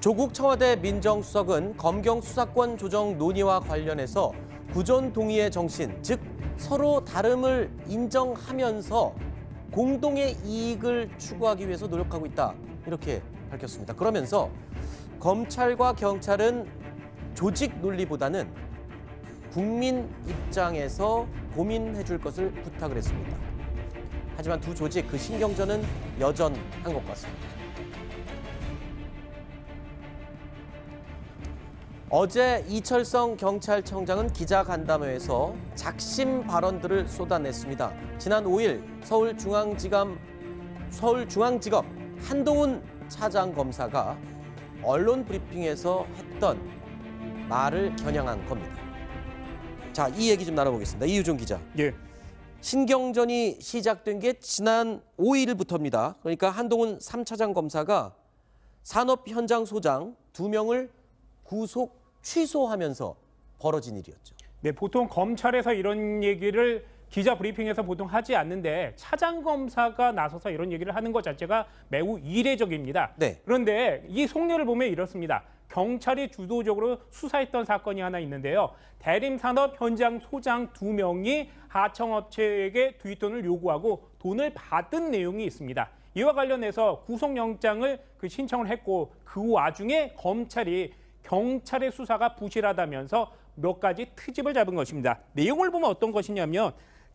조국 청와대 민정수석은 검경 수사권 조정 논의와 관련해서 구존 동의의 정신, 즉 서로 다름을 인정하면서 공동의 이익을 추구하기 위해서 노력하고 있다, 이렇게 밝혔습니다. 그러면서 검찰과 경찰은 조직 논리보다는 국민 입장에서 고민해 줄 것을 부탁을 했습니다. 하지만 두 조직 그 신경전은 여전한 것 같습니다. 어제 이철성 경찰청장은 기자간담회에서 작심 발언들을 쏟아냈습니다. 지난 5일 서울중앙지검 한동훈 차장검사가 언론 브리핑에서 했던 말을 겨냥한 겁니다. 자, 이 얘기 좀 나눠보겠습니다. 이유종 기자. 예. 신경전이 시작된 게 지난 5일부터입니다. 그러니까 한동훈 3차장 검사가 산업 현장 소장 2명을 구속 취소하면서 벌어진 일이었죠. 네, 보통 검찰에서 이런 얘기를 기자 브리핑에서 보통 하지 않는데 차장 검사가 나서서 이런 얘기를 하는 것 자체가 매우 이례적입니다. 네. 그런데 이 속내를 보면 이렇습니다. 경찰이 주도적으로 수사했던 사건이 하나 있는데요. 대림산업 현장 소장 2명이 하청업체에게 뒷돈을 요구하고 돈을 받은 내용이 있습니다. 이와 관련해서 구속영장을 신청을 했고 그 와중에 검찰이 경찰의 수사가 부실하다면서 몇 가지 트집을 잡은 것입니다. 내용을 보면 어떤 것이냐면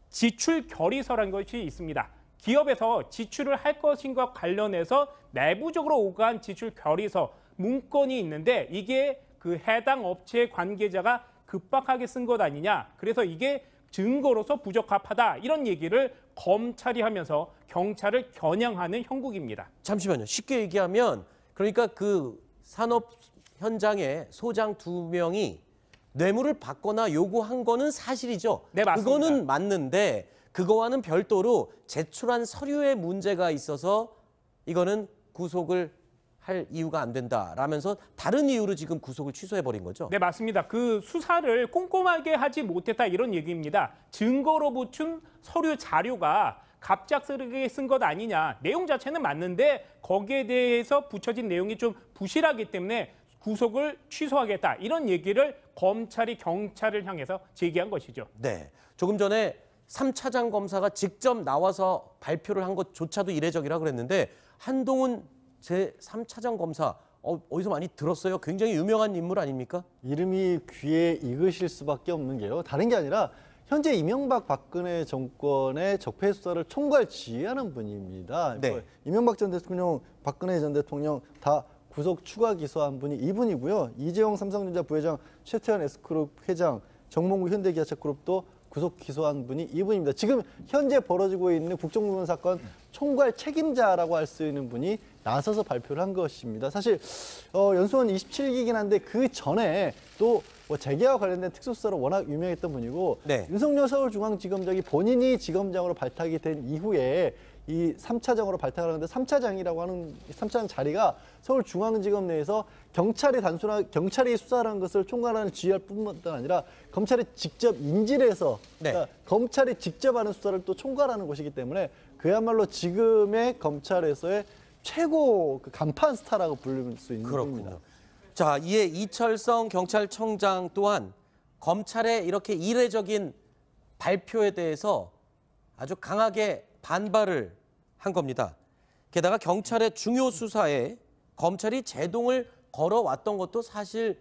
지출 결의서라는 것이 있습니다. 기업에서 지출을 할 것인과 관련해서 내부적으로 오간 지출 결의서 문건이 있는데 이게 그 해당 업체의 관계자가 급박하게 쓴 것 아니냐. 그래서 이게 증거로서 부적합하다. 이런 얘기를 검찰이 하면서 경찰을 겨냥하는 형국입니다. 잠시만요. 쉽게 얘기하면 그러니까 그 산업 현장에 소장 2명이 뇌물을 받거나 요구한 거는 사실이죠. 네, 맞습니다. 그거는 맞는데 그거와는 별도로 제출한 서류에 문제가 있어서 이거는 구속을 할 이유가 안 된다라면서 다른 이유로 지금 구속을 취소해버린 거죠? 네, 맞습니다. 그 수사를 꼼꼼하게 하지 못했다 이런 얘기입니다. 증거로 붙인 서류 자료가 갑작스럽게 쓴 것 아니냐. 내용 자체는 맞는데 거기에 대해서 붙여진 내용이 좀 부실하기 때문에 구속을 취소하겠다. 이런 얘기를 검찰이 경찰을 향해서 제기한 것이죠. 네. 조금 전에 3차장 검사가 직접 나와서 발표를 한 것조차도 이례적이라 그랬는데 한동훈 제3차장 검사 어디서 많이 들었어요? 굉장히 유명한 인물 아닙니까? 이름이 귀에 익으실 수밖에 없는 게요. 다른 게 아니라 현재 이명박 박근혜 정권의 적폐 수사를 총괄 지휘하는 분입니다. 네. 이명박 전 대통령, 박근혜 전 대통령 다 구속 추가 기소한 분이 이분이고요. 이재용 삼성전자 부회장, 최태원 S그룹 회장, 정몽구 현대기아차그룹도 구속 기소한 분이 이분입니다. 지금 현재 벌어지고 있는 국정농단 사건 총괄 책임자라고 할 수 있는 분이 나서서 발표를 한 것입니다. 사실 연수원 27기이긴 한데 그 전에 또 재계와 관련된 특수수사로 워낙 유명했던 분이고 네. 윤석열 서울중앙지검장이 본인이 지검장으로 발탁이 된 이후에 이 3차장으로 발탁을 하는데 3차장이라고 하는 3차장 자리가 서울중앙지검 내에서 경찰이 수사하는 것을 총괄하는 지휘할 뿐만 아니라 검찰이 직접 인지를 해서 네. 그러니까 검찰이 직접 하는 수사를 또 총괄하는 곳이기 때문에 그야말로 지금의 검찰에서의 최고 간판 스타라고 부를 수 있는 분입니다. 그렇군요. 자, 이에 이철성 경찰청장 또한 검찰의 이렇게 이례적인 발표에 대해서 아주 강하게 반발을 한 겁니다. 게다가 경찰의 중요 수사에 검찰이 제동을 걸어왔던 것도 사실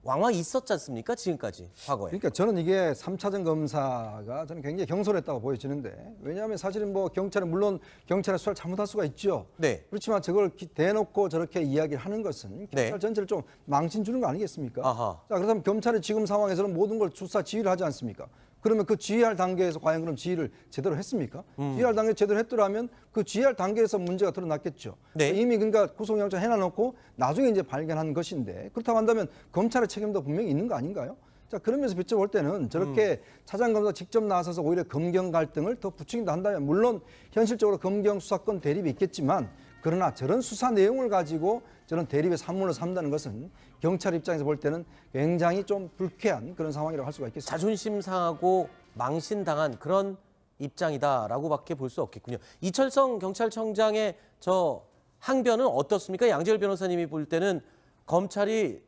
왕왕 있었지 않습니까? 지금까지, 과거에. 그러니까 저는 이게 3차장 검사가 저는 굉장히 경솔했다고 보여지는데, 왜냐하면 사실은 뭐 경찰은 물론 경찰의 수사를 잘못할 수가 있죠. 네. 그렇지만 저걸 대놓고 저렇게 이야기를 하는 것은 경찰 네. 전체를 좀 망신 주는 거 아니겠습니까? 아하. 자, 그렇다면 경찰이 지금 상황에서는 모든 걸 수사 지휘를 하지 않습니까? 그러면 그 지휘할 단계에서 과연 그럼 지휘를 제대로 했습니까? 지휘할 단계 제대로 했더라면 그 지휘할 단계에서 문제가 드러났겠죠. 네. 이미 그러니까 구속영장 해놔놓고 나중에 이제 발견한 것인데, 그렇다고 한다면 검찰의 책임도 분명히 있는 거 아닌가요? 자, 그러면서 비춰볼 때는 저렇게 차장검사 직접 나서서 오히려 검경 갈등을 더 부추긴다 한다면, 물론 현실적으로 검경 수사권 대립이 있겠지만, 그러나 저런 수사 내용을 가지고 저런 대립의 산물을 삼다는 것은 경찰 입장에서 볼 때는 굉장히 좀 불쾌한 그런 상황이라고 할 수가 있겠습니다. 자존심 상하고 망신당한 그런 입장이다라고밖에 볼 수 없겠군요. 이철성 경찰청장의 저 항변은 어떻습니까? 양재열 변호사님이 볼 때는 검찰이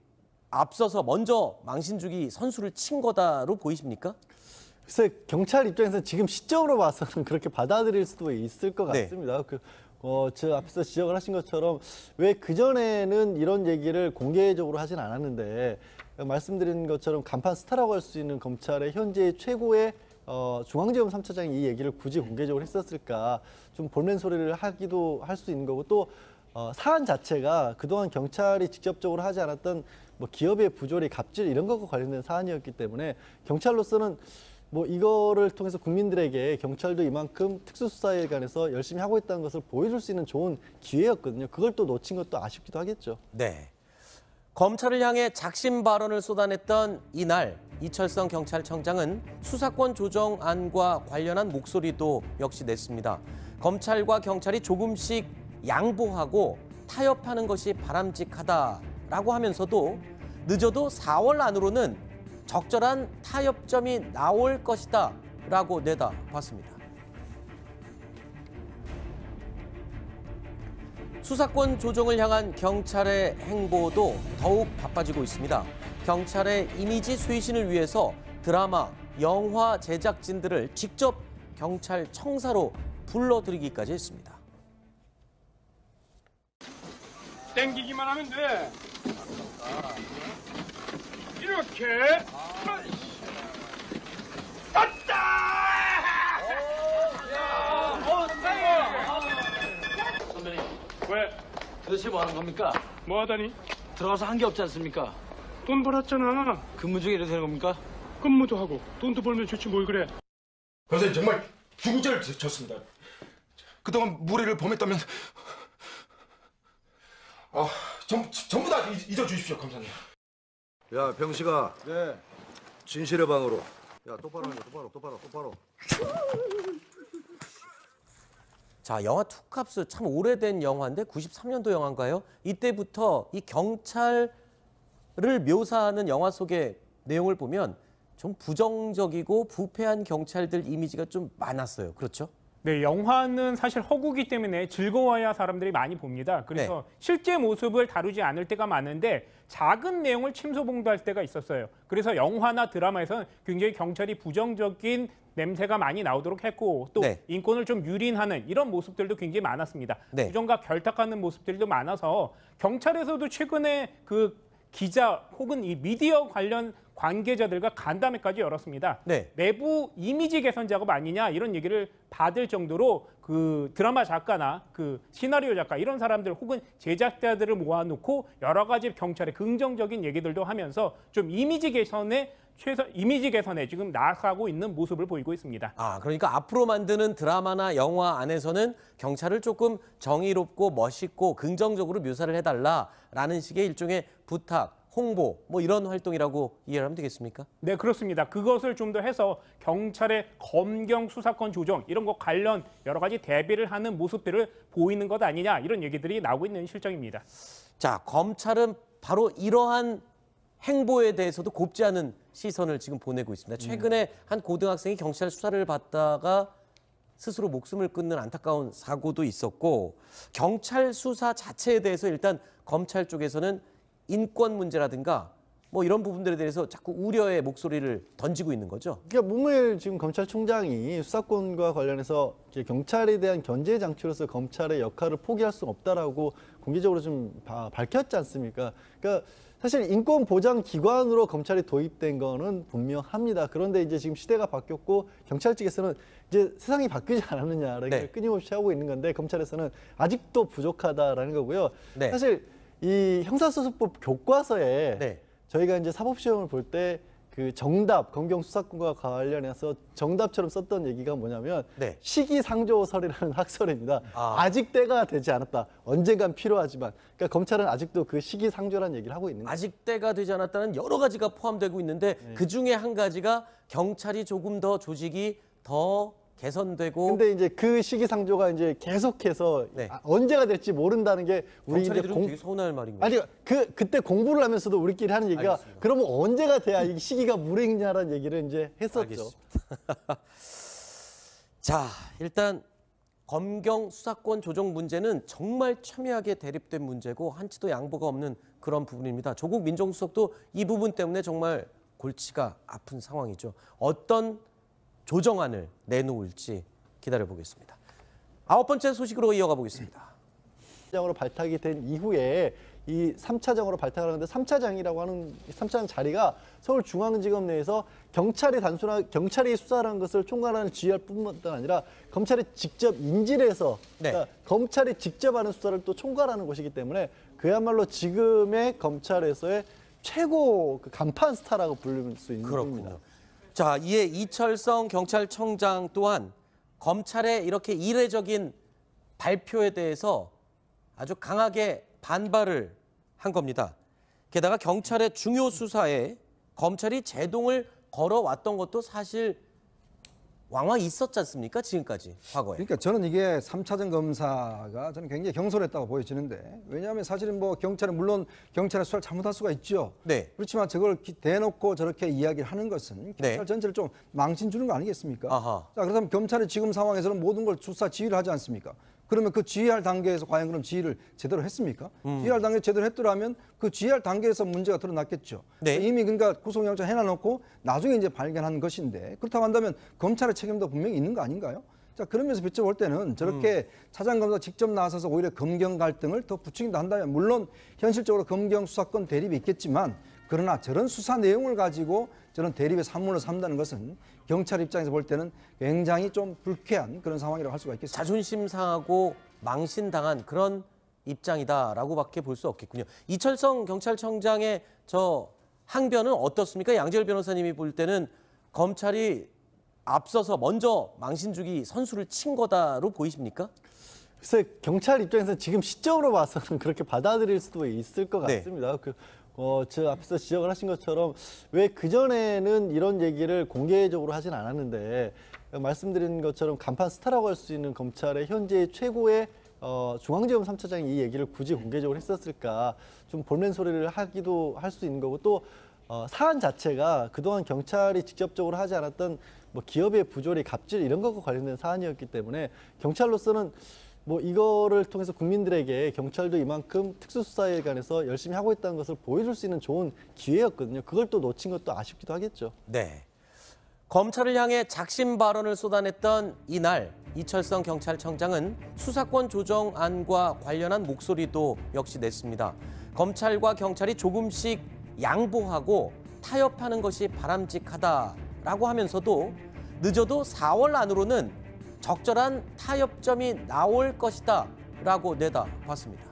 앞서서 먼저 망신 주기 선수를 친 거다로 보이십니까? 글쎄 경찰 입장에서는 지금 시점으로 봐서는 그렇게 받아들일 수도 있을 것 네. 같습니다. 저 앞에서 지적을 하신 것처럼 왜 그전에는 이런 얘기를 공개적으로 하진 않았는데 말씀드린 것처럼 간판 스타라고 할 수 있는 검찰의 현재 최고의 중앙지검 3차장이 이 얘기를 굳이 공개적으로 했었을까 좀 볼멘 소리를 하기도 할 수 있는 거고 또 사안 자체가 그동안 경찰이 직접적으로 하지 않았던 뭐 기업의 부조리, 갑질 이런 것과 관련된 사안이었기 때문에 경찰로서는 뭐 이거를 통해서 국민들에게 경찰도 이만큼 특수수사에 관해서 열심히 하고 있다는 것을 보여줄 수 있는 좋은 기회였거든요. 그걸 또 놓친 것도 아쉽기도 하겠죠. 네. 검찰을 향해 작심 발언을 쏟아냈던 이날 이철성 경찰청장은 수사권 조정안과 관련한 목소리도 역시 냈습니다. 검찰과 경찰이 조금씩 양보하고 타협하는 것이 바람직하다라고 하면서도 늦어도 4월 안으로는 적절한 타협점이 나올 것이다 라고 내다봤습니다. 수사권 조정을 향한 경찰의 행보도 더욱 바빠지고 있습니다. 경찰의 이미지 쇄신을 위해서 드라마, 영화 제작진들을 직접 경찰청사로 불러들이기까지 했습니다. 땡기기만 하면 돼. 이렇게. 왔다! 선배님, 왜? 도대체 뭐 하는 겁니까? 뭐 하다니? 들어가서 한 게 없지 않습니까? 돈 벌었잖아. 근무 중에 이래도 되는 겁니까? 근무도 하고 돈도 벌면 좋지 뭘 그래. 선생님 정말 중죄를 졌습니다. 그동안 무례를 범했다면 전부 다 잊어주십시오, 검사님. 야, 병식아. 네. 진실의 방으로. 야, 똑바로 하자. 똑바로. 자, 영화 투캅스 참 오래된 영화인데 93년도 영화인가요? 이때부터 이 경찰을 묘사하는 영화 속의 내용을 보면 좀 부정적이고 부패한 경찰들 이미지가 좀 많았어요. 그렇죠? 네, 영화는 사실 허구기 때문에 즐거워야 사람들이 많이 봅니다. 그래서 실제 모습을 다루지 않을 때가 많은데 작은 내용을 침소봉도할 때가 있었어요. 그래서 영화나 드라마에서는 굉장히 경찰이 부정적인 냄새가 많이 나오도록 했고 또 인권을 좀 유린하는 이런 모습들도 굉장히 많았습니다. 부정과 결탁하는 모습들도 많아서 경찰에서도 최근에 그 기자 혹은 이 미디어 관련 관계자들과 간담회까지 열었습니다. 내부 이미지 개선 작업 아니냐 이런 얘기를 받을 정도로 그 드라마 작가나 그 시나리오 작가 이런 사람들 혹은 제작자들을 모아놓고 여러 가지 경찰의 긍정적인 얘기들도 하면서 좀 이미지 개선에 지금 나아가고 있는 모습을 보이고 있습니다. 아, 그러니까 앞으로 만드는 드라마나 영화 안에서는 경찰을 조금 정의롭고 멋있고 긍정적으로 묘사를 해달라라는 식의 일종의 부탁, 홍보 뭐 이런 활동이라고 이해를 하면 되겠습니까? 네, 그렇습니다. 그것을 좀 더 해서 경찰의 검경 수사권 조정 이런 것 관련 여러 가지 대비를 하는 모습들을 보이는 것 아니냐 이런 얘기들이 나오고 있는 실정입니다. 자, 검찰은 바로 이러한 행보에 대해서도 곱지 않은 시선을 지금 보내고 있습니다. 최근에 한 고등학생이 경찰 수사를 받다가 스스로 목숨을 끊는 안타까운 사고도 있었고 경찰 수사 자체에 대해서 일단 검찰 쪽에서는 인권 문제라든가 뭐 이런 부분들에 대해서 자꾸 우려의 목소리를 던지고 있는 거죠. 그러니까 문무일 지금 검찰총장이 수사권과 관련해서 경찰에 대한 견제 장치로서 검찰의 역할을 포기할 수 없다라고 공개적으로 좀 밝혔지 않습니까? 그러니까 사실 인권 보장 기관으로 검찰이 도입된 거는 분명합니다. 그런데 이제 지금 시대가 바뀌었고 경찰 측에서는 이제 세상이 바뀌지 않았느냐라는 걸 끊임없이 하고 있는 건데 검찰에서는 아직도 부족하다라는 거고요. 사실 이 형사소송법 교과서에 저희가 이제 사법시험을 볼 때 그 정답, 검경 수사권과 관련해서 정답처럼 썼던 얘기가 뭐냐면 시기상조설이라는 학설입니다. 아직 때가 되지 않았다. 언젠간 필요하지만. 그러니까 검찰은 아직도 그 시기상조라는 얘기를 하고 있는 거죠. 아직 때가 되지 않았다는 여러 가지가 포함되고 있는데 그중에 한 가지가 경찰이 조금 더 조직이 더 개선되고. 근데 이제 그 시기상조가 이제 계속해서 언제가 될지 모른다는 게 우리 이제 되게 서운할 말인 거예요. 아니 그때 공부를 하면서도 우리끼리 하는 얘기가 그러면 언제가 돼야 이 시기가 무르익냐라는 얘기를 이제 했었죠. 알겠습니다. 자, 일단 검경 수사권 조정 문제는 정말 첨예하게 대립된 문제고 한치도 양보가 없는 그런 부분입니다. 조국 민정수석도 이 부분 때문에 정말 골치가 아픈 상황이죠. 어떤 조정안을 내놓을지 기다려보겠습니다. 9번째 소식으로 이어가 보겠습니다. 3차장으로 발탁이 된 이후에 이 3차장으로 발탁을 하는데 3차장이라고 하는 3차장 자리가 서울중앙지검 내에서 경찰이 수사하는 것을 총괄하는 지휘할 뿐만 아니라 검찰이 직접 인지를 해서 그러니까 검찰이 직접 하는 수사를 또 총괄하는 곳이기 때문에 그야말로 지금의 검찰에서의 최고 간판 스타라고 부를 수 있는 겁니다. 자, 이에 이철성 경찰청장 또한 검찰의 이렇게 이례적인 발표에 대해서 아주 강하게 반발을 한 겁니다. 게다가 경찰의 중요 수사에 검찰이 제동을 걸어왔던 것도 사실 왕왕 있었지 않습니까? 지금까지 과거에. 그러니까 저는 이게 3차장 검사가 저는 굉장히 경솔했다고 보여지는데 왜냐하면 사실은 뭐 경찰은 물론 경찰의 수사를 잘못할 수가 있죠. 네. 그렇지만 저걸 대놓고 저렇게 이야기를 하는 것은 경찰 네. 전체를 좀 망신 주는 거 아니겠습니까? 아하. 자, 그렇다면 경찰이 지금 상황에서는 모든 걸 수사 지휘를 하지 않습니까? 그러면 그 지휘할 단계에서 과연 그럼 지휘를 제대로 했습니까? 지휘할 단계 제대로 했더라면 그 지휘할 단계에서 문제가 드러났겠죠. 네. 이미 그러니까 구속영장 해놔놓고 나중에 이제 발견한 것인데 그렇다고 한다면 검찰의 책임도 분명히 있는 거 아닌가요? 자, 그러면서 비춰볼 때는 저렇게 차장검사 직접 나서서 오히려 검경 갈등을 더 부추긴다 한다면 물론 현실적으로 검경 수사권 대립이 있겠지만 그러나 저런 수사 내용을 가지고 저런 대립의 산물을 삼다는 것은 경찰 입장에서 볼 때는 굉장히 좀 불쾌한 그런 상황이라고 할 수가 있겠습니다. 자존심 상하고 망신당한 그런 입장이다라고밖에 볼 수 없겠군요. 이철성 경찰청장의 저 항변은 어떻습니까? 양재열 변호사님이 볼 때는 검찰이 앞서서 먼저 망신 주기 선수를 친 거다로 보이십니까? 글쎄 경찰 입장에서 지금 시점으로 봐서는 그렇게 받아들일 수도 있을 것 같습니다. 저 앞에서 지적을 하신 것처럼 왜 그전에는 이런 얘기를 공개적으로 하진 않았는데 말씀드린 것처럼 간판 스타라고 할 수 있는 검찰의 현재 최고의 중앙지검 3차장이 이 얘기를 굳이 공개적으로 했었을까 좀 볼멘 소리를 하기도 할 수 있는 거고 또 사안 자체가 그동안 경찰이 직접적으로 하지 않았던 뭐 기업의 부조리, 갑질 이런 것과 관련된 사안이었기 때문에 경찰로서는 뭐 이거를 통해서 국민들에게 경찰도 이만큼 특수수사에 관해서 열심히 하고 있다는 것을 보여줄 수 있는 좋은 기회였거든요. 그걸 또 놓친 것도 아쉽기도 하겠죠. 네. 검찰을 향해 작심 발언을 쏟아냈던 이날 이철성 경찰청장은 수사권 조정안과 관련한 목소리도 역시 냈습니다. 검찰과 경찰이 조금씩 양보하고 타협하는 것이 바람직하다라고 하면서도 늦어도 4월 안으로는 적절한 타협점이 나올 것이다 라고 내다봤습니다.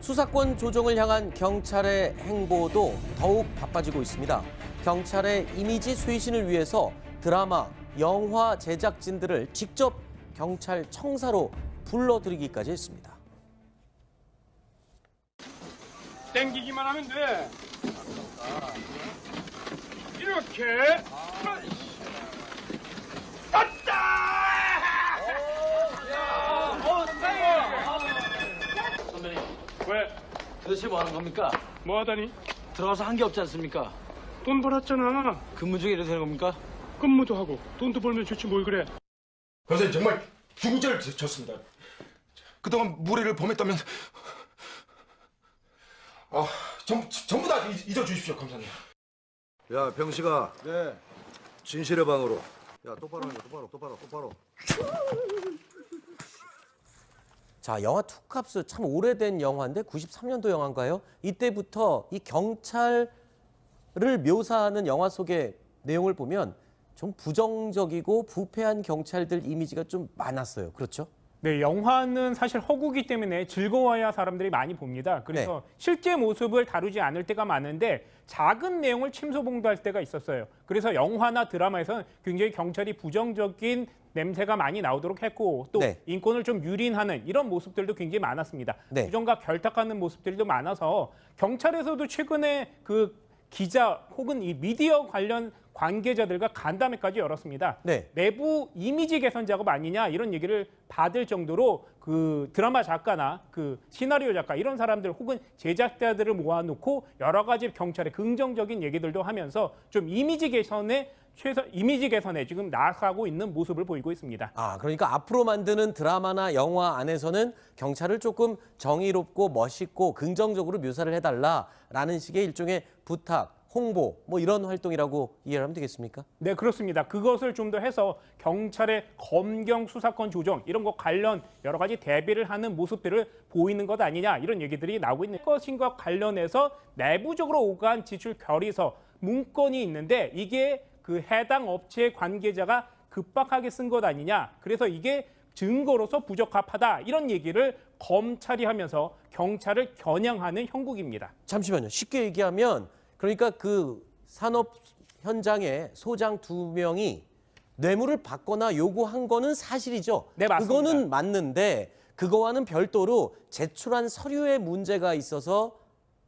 수사권 조정을 향한 경찰의 행보도 더욱 바빠지고 있습니다. 경찰의 이미지 쇄신을 위해서 드라마, 영화 제작진들을 직접 경찰청사로 불러들이기까지 했습니다. 땡기기만 하면 돼. 이렇게. 선배님, 왜? 도대체 뭐 하는 겁니까? 뭐 하다니? 들어가서 한 게 없지 않습니까? 돈 벌었잖아. 근무 중에 이래도 되는 겁니까? 근무도 하고 돈도 벌면 좋지 뭘 그래. 검사님 정말 죽을 죄를 졌습니다. 그동안 무례를 범했다면 전부 다 잊어주십시오, 검사님. 야, 병식아. 네. 진실의 방으로. 야, 똑바로 하자. 똑바로. 자, 영화 투캅스 참 오래된 영화인데 93년도 영화인가요? 이때부터 이 경찰을 묘사하는 영화 속의 내용을 보면 좀 부정적이고 부패한 경찰들 이미지가 좀 많았어요. 그렇죠? 네, 영화는 사실 허구기 때문에 즐거워야 사람들이 많이 봅니다. 그래서 실제 모습을 다루지 않을 때가 많은데 작은 내용을 침소봉도할 때가 있었어요. 그래서 영화나 드라마에서는 굉장히 경찰이 부정적인 냄새가 많이 나오도록 했고 또 인권을 좀 유린하는 이런 모습들도 굉장히 많았습니다. 부정과 결탁하는 모습들도 많아서 경찰에서도 최근에 그 기자 혹은 이 미디어 관련 관계자들과 간담회까지 열었습니다. 내부 이미지 개선 작업 아니냐 이런 얘기를 받을 정도로 그 드라마 작가나 그 시나리오 작가 이런 사람들 혹은 제작자들을 모아놓고 여러 가지 경찰의 긍정적인 얘기들도 하면서 좀 이미지 개선에 이미지 개선에 지금 나아가고 있는 모습을 보이고 있습니다. 그러니까 앞으로 만드는 드라마나 영화 안에서는 경찰을 조금 정의롭고 멋있고 긍정적으로 묘사를 해달라라는 식의 일종의 부탁, 홍보 뭐 이런 활동이라고 이해를 하면 되겠습니까? 네, 그렇습니다. 그것을 좀 더 해서 경찰의 검경 수사권 조정 이런 것 관련 여러 가지 대비를 하는 모습들을 보이는 것 아니냐 이런 얘기들이 나오고 있는 것과 관련해서 내부적으로 오간 지출 결의서 문건이 있는데 이게 그 해당 업체 관계자가 급박하게 쓴 것 아니냐. 그래서 이게 증거로서 부적합하다 이런 얘기를 검찰이 하면서 경찰을 겨냥하는 형국입니다. 잠시만요. 쉽게 얘기하면 그러니까 그 산업 현장에 소장 2명이 뇌물을 받거나 요구한 거는 사실이죠. 네, 맞습니다. 그거는 맞는데 그거와는 별도로 제출한 서류에 문제가 있어서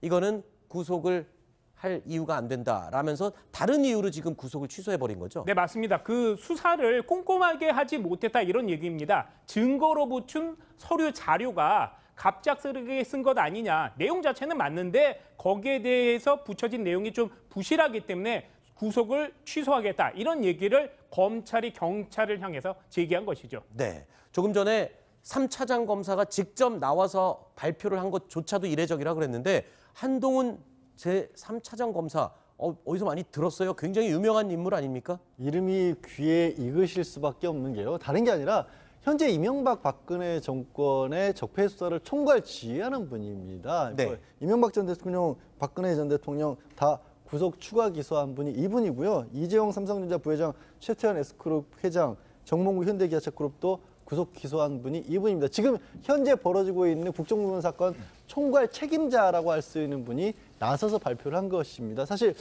이거는 구속을 할 이유가 안 된다라면서 다른 이유로 지금 구속을 취소해버린 거죠? 네, 맞습니다. 그 수사를 꼼꼼하게 하지 못했다 이런 얘기입니다. 증거로 붙인 서류 자료가 갑작스럽게 쓴 것 아니냐. 내용 자체는 맞는데 거기에 대해서 붙여진 내용이 좀 부실하기 때문에 구속을 취소하겠다. 이런 얘기를 검찰이 경찰을 향해서 제기한 것이죠. 네. 조금 전에 3차장 검사가 직접 나와서 발표를 한 것조차도 이례적이라 그랬는데 한동훈 제3차장 검사 어디서 많이 들었어요? 굉장히 유명한 인물 아닙니까? 이름이 귀에 익으실 수밖에 없는 게요. 다른 게 아니라 현재 이명박 박근혜 정권의 적폐 수사를 총괄 지휘하는 분입니다. 네. 이명박 전 대통령, 박근혜 전 대통령 다 구속 추가 기소한 분이 이분이고요. 이재용 삼성전자 부회장, 최태원 S그룹 회장, 정몽구 현대기아차그룹도 구속 기소한 분이 이분입니다. 지금 현재 벌어지고 있는 국정농단 사건 총괄 책임자라고 할 수 있는 분이 나서서 발표를 한 것입니다. 사실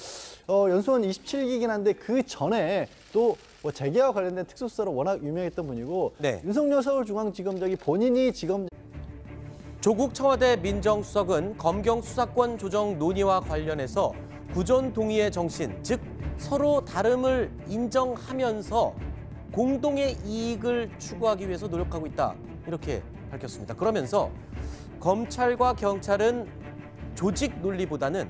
연수원 27기이긴 한데 그 전에 또 재계와 관련된 특수수사로 워낙 유명했던 분이고 네. 윤석열 서울중앙지검장이 본인이 지검 조국 청와대 민정수석은 검경 수사권 조정 논의와 관련해서 구전 동의의 정신, 즉 서로 다름을 인정하면서 공동의 이익을 추구하기 위해서 노력하고 있다. 이렇게 밝혔습니다. 그러면서 검찰과 경찰은 조직 논리보다는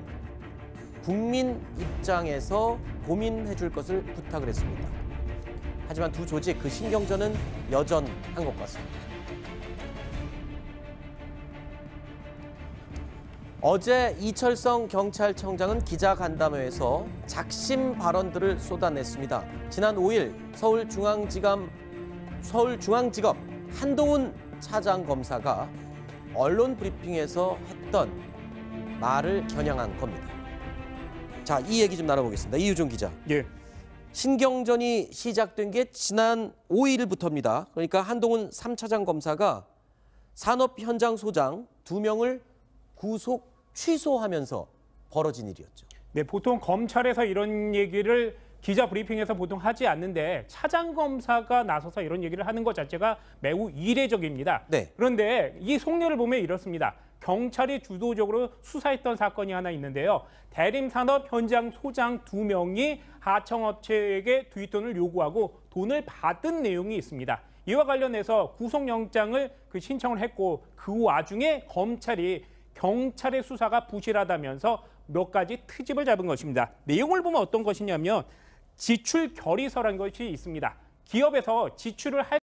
국민 입장에서 고민해 줄 것을 부탁을 했습니다. 하지만 두 조직 그 신경전은 여전한 것 같습니다. 어제 이철성 경찰청장은 기자간담회에서 작심 발언들을 쏟아냈습니다. 지난 5일 서울중앙지검 한동훈 차장검사가 언론 브리핑에서 했던 말을 겨냥한 겁니다. 자, 이 얘기 좀 나눠보겠습니다. 이유종 기자. 예. 신경전이 시작된 게 지난 5일부터입니다. 그러니까 한동훈 3차장 검사가 산업 현장 소장 2명을 구속 취소하면서 벌어진 일이었죠. 네, 보통 검찰에서 이런 얘기를 기자 브리핑에서 보통 하지 않는데 차장 검사가 나서서 이런 얘기를 하는 것 자체가 매우 이례적입니다. 네. 그런데 이 속내를 보면 이렇습니다. 경찰이 주도적으로 수사했던 사건이 하나 있는데요. 대림산업 현장 소장 2명이 하청업체에게 뒷돈을 요구하고 돈을 받은 내용이 있습니다. 이와 관련해서 구속영장을 신청을 했고 그 와중에 검찰이 경찰의 수사가 부실하다면서 몇 가지 트집을 잡은 것입니다. 내용을 보면 어떤 것이냐면 지출 결의서라는 것이 있습니다. 기업에서 지출을 할